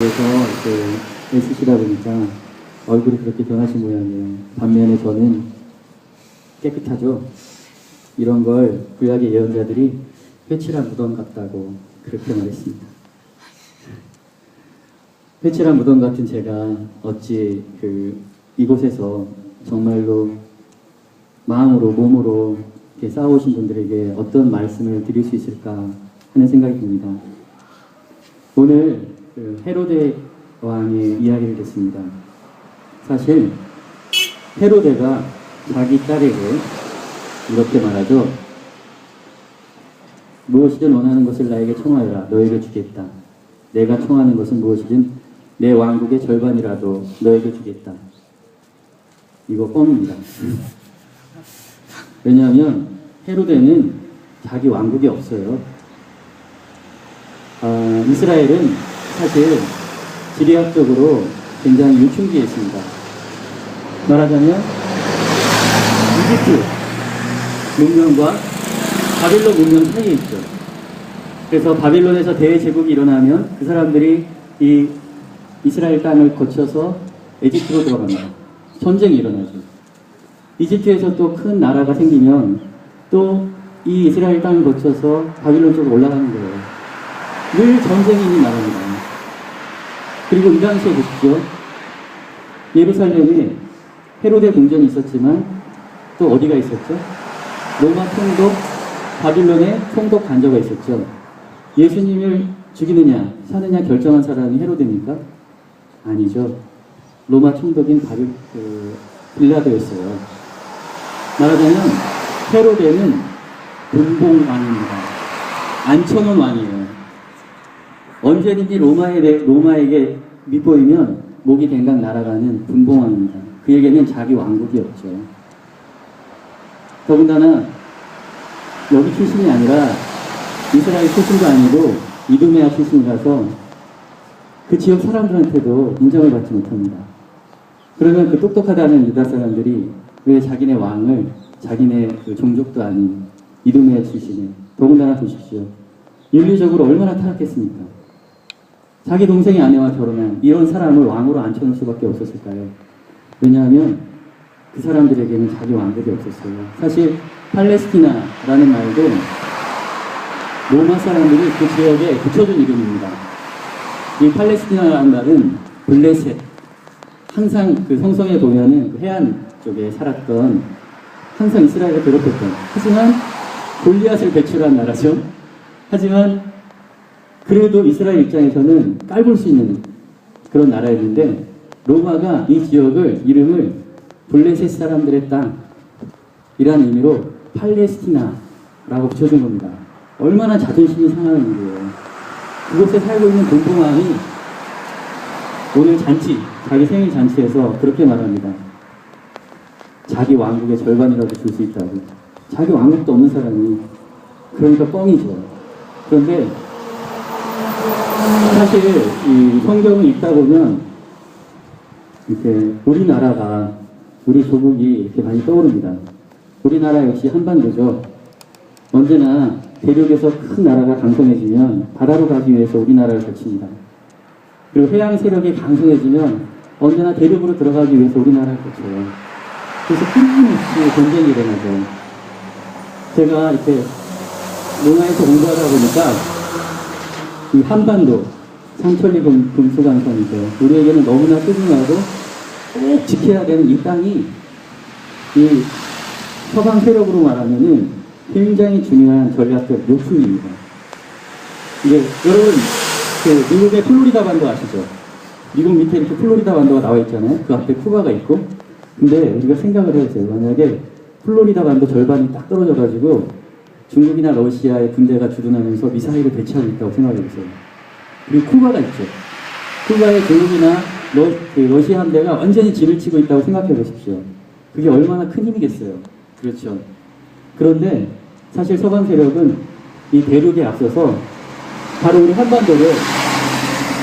그래서 애쓰시다 보니까 얼굴이 그렇게 변하신 모양이에요. 반면에 저는 깨끗하죠. 이런 걸 구약의 예언자들이 회칠한 무덤 같다고 그렇게 말했습니다. 회칠한 무덤 같은 제가 어찌 이곳에서 정말로 마음으로 몸으로 이렇게 싸우신 분들에게 어떤 말씀을 드릴 수 있을까 하는 생각이 듭니다. 오늘 헤로데 왕의 이야기를 듣습니다. 사실 헤로데가 자기 딸에게 이렇게 말하죠. 무엇이든 원하는 것을 나에게 청하여라. 너에게 주겠다. 내가 청하는 것은 무엇이든 내 왕국의 절반이라도 너에게 주겠다. 이거 뻥입니다. 왜냐하면 헤로데는 자기 왕국이 없어요. 이스라엘은 사실 지리학적으로 굉장히 유충지에 있습니다. 말하자면 이집트 문명과 바빌론 문명 사이에 있죠. 그래서 바빌론에서 대제국이 일어나면 그 사람들이 이 이스라엘 땅을 거쳐서 에집트로 들어갑니다. 전쟁이 일어나죠. 이집트에서 또 큰 나라가 생기면 또 이 이스라엘 땅을 거쳐서 바빌론 쪽으로 올라가는 거예요. 늘 전쟁이 있는 나라입니다. 그리고 이 당시에 보십시오. 예루살렘에 헤로데 궁전이 있었지만 또 어디가 있었죠? 로마 총독, 바빌론의 총독 관저가 있었죠. 예수님을 죽이느냐 사느냐 결정한 사람이 헤로데입니까? 아니죠. 로마 총독인 빌라도였어요. 말하자면 헤로데는 분봉왕입니다. 앉혀놓은 왕이에요. 언제든지 로마에게 밑보이면 목이 댕강 날아가는 분봉왕입니다. 그에게는 자기 왕국이 없죠. 더군다나 여기 출신이 아니라 이스라엘 출신도 아니고 이두메아 출신이라서 그 지역 사람들한테도 인정을 받지 못합니다. 그러면 그 똑똑하다는 유다 사람들이 왜 자기네 왕을 자기네 종족도 아닌 이두메아 출신에, 더군다나 보십시오. 윤리적으로 얼마나 타락했습니까? 자기 동생의 아내와 결혼한 이런 사람을 왕으로 앉혀놓을 수밖에 없었을까요? 왜냐하면 그 사람들에게는 자기 왕국이 없었어요. 사실 팔레스티나라는 말도 로마 사람들이 그 지역에 붙여준 이름입니다. 이 팔레스티나라는 말은 블레셋, 항상 그 성성에 보면은 그 해안 쪽에 살았던, 항상 이스라엘을 괴롭혔던, 하지만 골리앗을 배출한 나라죠. 하지만 그래도 이스라엘 입장에서는 깔볼 수 있는 그런 나라였는데, 로마가 이 지역을 이름을 블레셋 사람들의 땅이라는 의미로 팔레스티나라고 붙여준 겁니다. 얼마나 자존심이 상하는 일이에요. 그곳에 살고 있는 분봉왕이 오늘 잔치, 자기 생일 잔치에서 그렇게 말합니다. 자기 왕국의 절반이라도 줄 수 있다고. 자기 왕국도 없는 사람이, 그러니까 뻥이죠. 그런데 사실 이 성경을 읽다 보면 이렇게 우리나라가, 우리 조국이 이렇게 많이 떠오릅니다. 우리나라 역시 한반도죠. 언제나 대륙에서 큰 나라가 강성해지면 바다로 가기 위해서 우리나라를 거칩니다. 그리고 해양 세력이 강성해지면 언제나 대륙으로 들어가기 위해서 우리나라를 거쳐요. 그래서 끊임없이 전쟁이 일어나죠. 제가 이렇게 농아에서 공부하다 보니까 이 한반도, 상천리 금수강선이죠. 우리에게는 너무나 소중하고 꼭 지켜야 되는 이 땅이 이 서방 세력으로 말하면은 굉장히 중요한 전략적 요충입니다. 이게 여러분 그 미국의 플로리다 반도 아시죠? 미국 밑에 이렇게 플로리다 반도가 나와 있잖아요. 그 앞에 쿠바가 있고. 근데 우리가 생각을 해보세요. 만약에 플로리다 반도 절반이 딱 떨어져가지고 중국이나 러시아의 군대가 주둔하면서 미사일을 배치하고 있다고 생각해보세요. 그리고 쿠바가 있죠. 쿠바의 중국이나 러시아 함대가 완전히 진을 치고 있다고 생각해보십시오. 그게 얼마나 큰 힘이겠어요. 그렇죠. 그런데 사실 서방 세력은 이 대륙에 앞서서 바로 우리 한반도를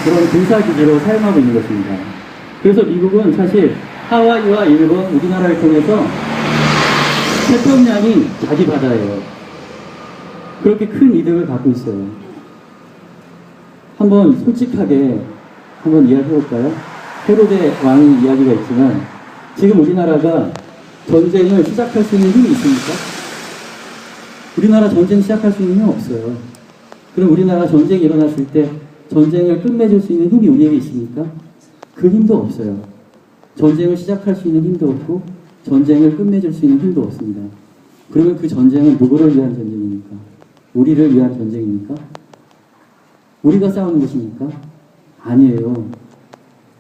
그런 군사기지로 사용하고 있는 것입니다. 그래서 미국은 사실 하와이와 일본, 우리나라를 통해서 태평양이 자기 바다예요. 그렇게 큰 이득을 갖고 있어요. 한번 솔직하게 한번 이야기해볼까요? 헤로데 왕의 이야기가 있지만 지금 우리나라가 전쟁을 시작할 수 있는 힘이 있습니까? 우리나라 전쟁 시작할 수 있는 힘은 없어요. 그럼 우리나라 전쟁이 일어났을 때 전쟁을 끝맺을 수 있는 힘이 우리에게 있습니까? 그 힘도 없어요. 전쟁을 시작할 수 있는 힘도 없고 전쟁을 끝맺을 수 있는 힘도 없습니다. 그러면 그 전쟁은 누구를 위한 전쟁입니까? 우리를 위한 전쟁입니까? 우리가 싸우는 것입니까? 아니에요.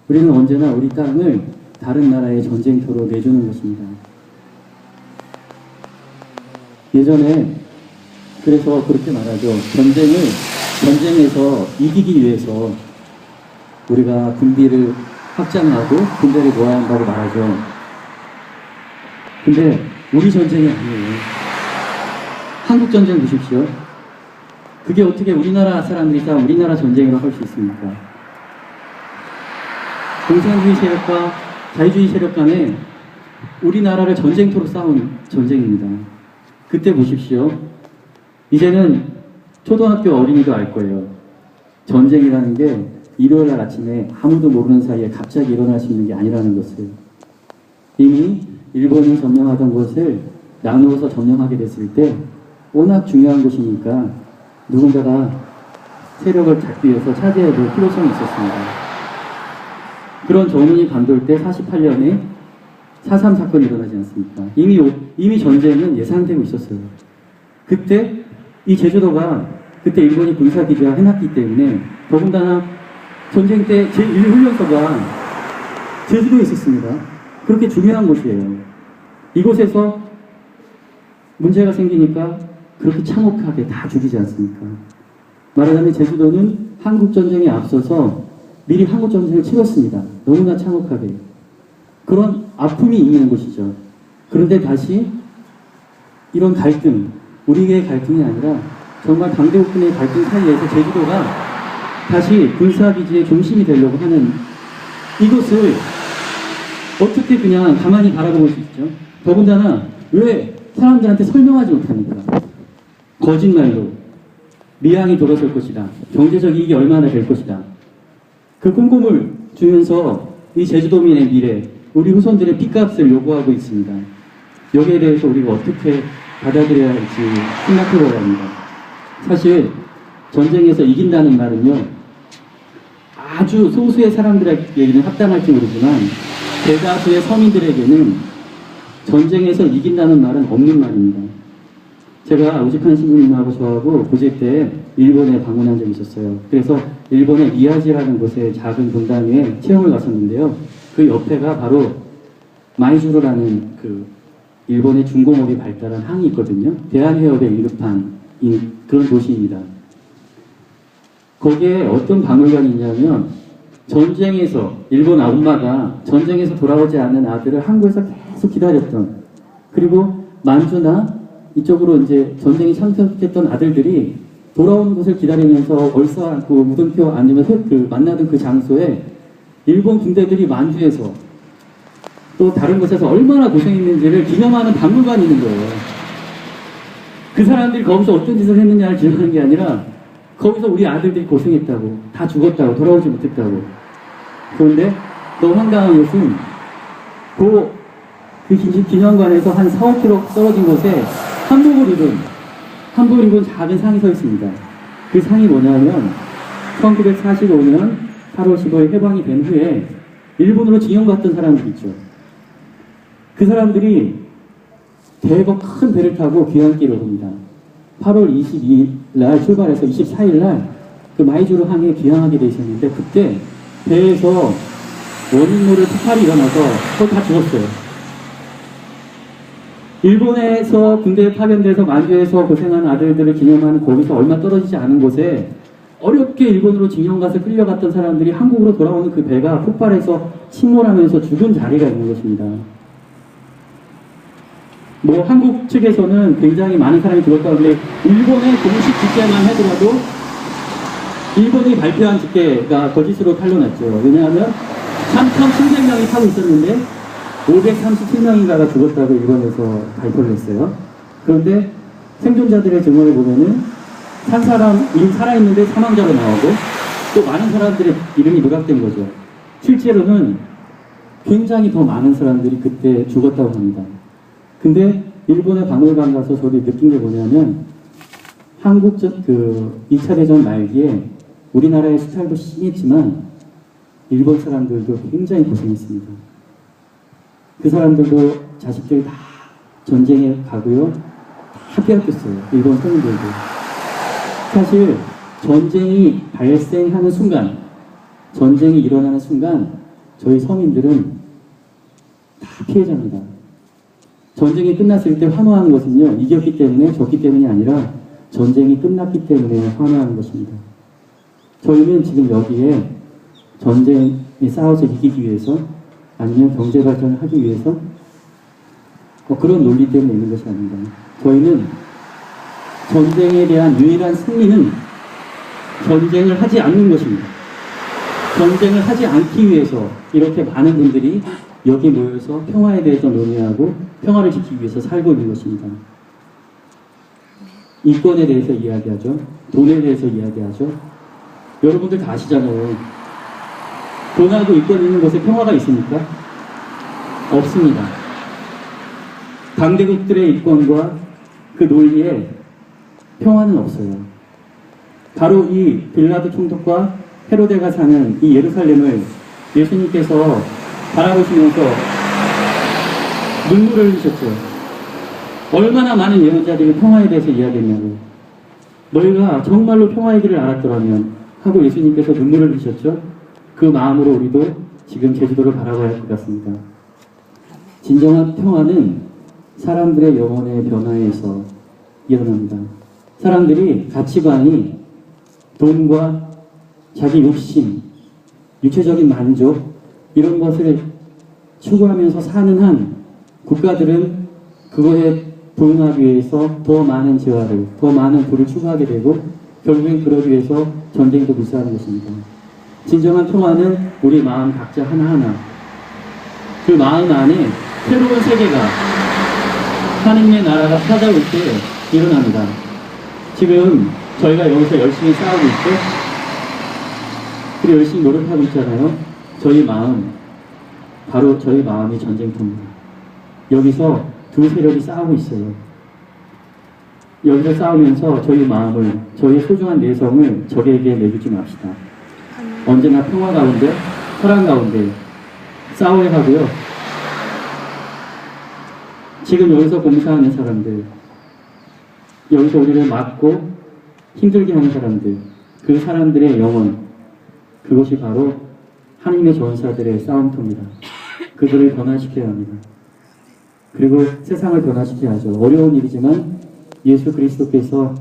우리는 언제나 우리 땅을 다른 나라의 전쟁터로 내주는 것입니다. 예전에 그래서 그렇게 말하죠. 전쟁에서 이기기 위해서 우리가 군비를 확장하고 군대를 모아야 한다고 말하죠. 근데 우리 전쟁이 아니에요. 한국 전쟁 보십시오. 그게 어떻게 우리나라 사람들이 싸운 우리나라 전쟁이라고 할 수 있습니까? 공산주의 세력과 자유주의 세력 간에 우리나라를 전쟁터로 싸운 전쟁입니다. 그때 보십시오. 이제는 초등학교 어린이도 알 거예요. 전쟁이라는 게 일요일날 아침에 아무도 모르는 사이에 갑자기 일어날 수 있는 게 아니라는 것을. 이미 일본이 점령하던 곳을 나누어서 점령하게 됐을 때 워낙 중요한 곳이니까 누군가가 세력을 잡기 위해서 차지해야 될 필요성이 있었습니다. 그런 전운이 감돌 때 48년에 4.3 사건이 일어나지 않습니까? 이미 전쟁은 예상되고 있었어요. 그때 이 제주도가 그때 일본이 군사기지화 해놨기 때문에 더군다나 전쟁 때 제1훈련소가 제주도에 있었습니다. 그렇게 중요한 곳이에요. 이곳에서 문제가 생기니까 그렇게 참혹하게 다 죽이지 않습니까? 말하자면 제주도는 한국전쟁에 앞서서 미리 한국전쟁을 치렀습니다. 너무나 참혹하게. 그런 아픔이 있는 곳이죠. 그런데 다시 이런 갈등, 우리의 갈등이 아니라 정말 강대국군의 갈등 사이에서 제주도가 다시 군사기지의 중심이 되려고 하는 이것을 어떻게 그냥 가만히 바라볼 수 있죠? 더군다나 왜 사람들한테 설명하지 못합니까? 거짓말로 미항이 돌아설 것이다. 경제적 이익이 얼마나 될 것이다. 그 꿈꿈을 주면서 이 제주도민의 미래, 우리 후손들의 핏값을 요구하고 있습니다. 여기에 대해서 우리가 어떻게 받아들여야 할지 생각해봐야 합니다. 사실 전쟁에서 이긴다는 말은요, 아주 소수의 사람들에게는 합당할지 모르지만 대다수의 서민들에게는 전쟁에서 이긴다는 말은 없는 말입니다. 제가 오직한 신부님하고 저하고 고제 때 일본에 방문한 적이 있었어요. 그래서 일본의 미야지라는 곳에 작은 분당에 체험을 갔었는데요. 그 옆에가 바로 마이주르라는 그 일본의 중공업이 발달한 항이 있거든요. 대한해협의 일급항인 그런 도시입니다. 거기에 어떤 박물관이 있냐면 전쟁에서 일본 엄마가 전쟁에서 돌아오지 않는 아들을 한국에서 계속 기다렸던, 그리고 만주나 이쪽으로 이제 전쟁이 참석했던 아들들이 돌아오는 것을 기다리면서 얼싸 안고 무등표 아니면 만나던 그 장소에 일본 군대들이 만주에서 또 다른 곳에서 얼마나 고생했는지를 기념하는 박물관이 있는 거예요. 그 사람들이 거기서 어떤 짓을 했느냐를 기억하는 게 아니라 거기서 우리 아들들이 고생했다고, 다 죽었다고, 돌아오지 못했다고. 그런데 또 황당한 것은 그 기념관에서 한 4, 5km 떨어진 곳에 한복을 입은 작은 상이 서 있습니다. 그 상이 뭐냐면 1945년 8월 15일 해방이 된 후에 일본으로 징용 갔던 사람들 있죠. 그 사람들이 대거 큰 배를 타고 귀향길을 옵니다. 8월 22일 날 출발해서 24일 날 그 마이주르 항에 귀향하게 돼 있었는데 그때 배에서 원인 모를 폭발이 일어나서 또 다 죽었어요. 일본에서 군대에 파견돼서 만주에서 고생한 아들들을 기념하는 거기서 얼마 떨어지지 않은 곳에 어렵게 일본으로 징용 가서 끌려갔던 사람들이 한국으로 돌아오는 그 배가 폭발해서 침몰하면서 죽은 자리가 있는 것입니다. 뭐 한국 측에서는 굉장히 많은 사람이 죽었다고 하는데 일본의 공식 집계만 하더라도 일본이 발표한 집계가 거짓으로 탄로났죠. 왜냐하면 3,700명이 타고 있었는데 537명인가가 죽었다고 일본에서 발표를 했어요. 그런데 생존자들의 증언을 보면은 산 사람, 살아있는데 사망자로 나오고 또 많은 사람들의 이름이 누락된 거죠. 실제로는 굉장히 더 많은 사람들이 그때 죽었다고 합니다. 근데 일본의 박물관 가서 저도 느낀 게 뭐냐면 한국적 2차 대전 말기에 우리나라의 수탈도 심했지만 일본 사람들도 굉장히 고생했습니다. 그 사람들도 자식들 다 전쟁에 가고요. 다 빼앗겼어요. 일본 서민들도. 사실 전쟁이 발생하는 순간, 전쟁이 일어나는 순간 저희 서민들은 다 피해자입니다. 전쟁이 끝났을 때 환호하는 것은요, 이겼기 때문에 졌기 때문이 아니라 전쟁이 끝났기 때문에 환호하는 것입니다. 저희는 지금 여기에 전쟁에 싸워서 이기기 위해서 아니면 경제 발전을 하기 위해서 그런 논리 때문에 있는 것이 아닙니다. 저희는 전쟁에 대한 유일한 승리는 전쟁을 하지 않는 것입니다. 전쟁을 하지 않기 위해서 이렇게 많은 분들이 여기 모여서 평화에 대해서 논의하고 평화를 지키기 위해서 살고 있는 것입니다. 이권에 대해서 이야기하죠. 돈에 대해서 이야기하죠. 여러분들 다 아시잖아요. 돈하고 이권 있는 곳에 평화가 있습니까? 없습니다. 강대국들의 이권과 그 논리에 평화는 없어요. 바로 이 빌라도 총독과 헤로데가 사는 이 예루살렘을 예수님께서 바라보시면서 눈물을 흘리셨죠. 얼마나 많은 예언자들이 평화에 대해서 이야기했냐고. 너희가 정말로 평화의 길을 알았더라면 하고 예수님께서 눈물을 흘리셨죠. 그 마음으로 우리도 지금 제주도를 바라봐야 할 것 같습니다. 진정한 평화는 사람들의 영혼의 변화에서 일어납니다. 사람들이 가치관이 돈과 자기 욕심, 육체적인 만족 이런 것을 추구하면서 사는 한 국가들은 그거에 부응하기 위해서 더 많은 재화를, 더 많은 부를 추구하게 되고 결국엔 그러기 위해서 전쟁도 불사하는 것입니다. 진정한 평화는 우리 마음 각자 하나하나 그 마음 안에 새로운 세계가 하느님의 나라가 찾아올 때 일어납니다. 지금 저희가 여기서 열심히 싸우고 있고 그리고 열심히 노력하고 있잖아요. 저희 마음, 바로 저희 마음이 전쟁터입니다. 여기서 두 세력이 싸우고 있어요. 여기서 싸우면서 저희 마음을, 저희 소중한 내성을 적에게 내주지 맙시다. 언제나 평화 가운데, 사랑 가운데 싸워야 하고요. 지금 여기서 봉사하는 사람들, 여기서 우리를 막고 힘들게 하는 사람들, 그 사람들의 영혼, 그것이 바로 하나님의 전사들의 싸움터입니다. 그들을 변화시켜야 합니다. 그리고 세상을 변화시켜야 하죠. 어려운 일이지만 예수 그리스도께서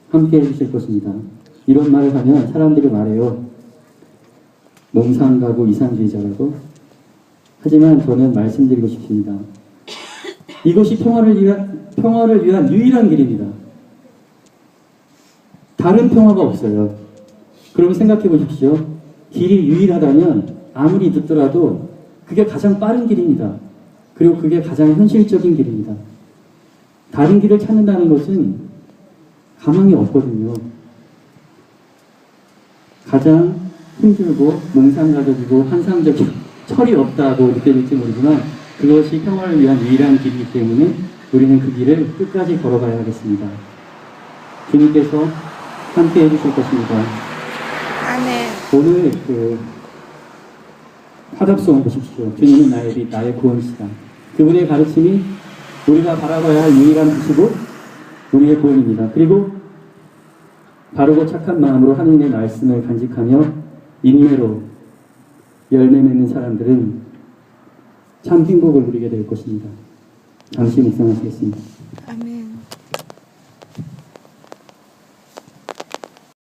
함께 해주실 것입니다. 이런 말을 하면 사람들이 말해요. 몽상가고 이상주의자라고. 하지만 저는 말씀드리고 싶습니다. 이것이 평화를 위한 유일한 길입니다. 다른 평화가 없어요. 그러면 생각해 보십시오. 길이 유일하다면 아무리 늦더라도 그게 가장 빠른 길입니다. 그리고 그게 가장 현실적인 길입니다. 다른 길을 찾는다는 것은 가망이 없거든요. 가장 힘들고 몽상가적이고 환상적이고 철이 없다고 느껴질지 모르지만 그것이 평화를 위한 유일한 길이기 때문에 우리는 그 길을 끝까지 걸어가야 하겠습니다. 주님께서 함께 해주실 것입니다. 아멘. 오늘 화답송 보십시오. 주님은 나의 빛, 나의 구원이시다. 그분의 가르침이 우리가 바라봐야 할 유일한 빛이고 우리의 구원입니다. 그리고 바르고 착한 마음으로 하나님의 말씀을 간직하며 인내로 열매 맺는 사람들은 참 행복을 누리게 될 것입니다. 잠시 묵상하시겠습니다. 아멘.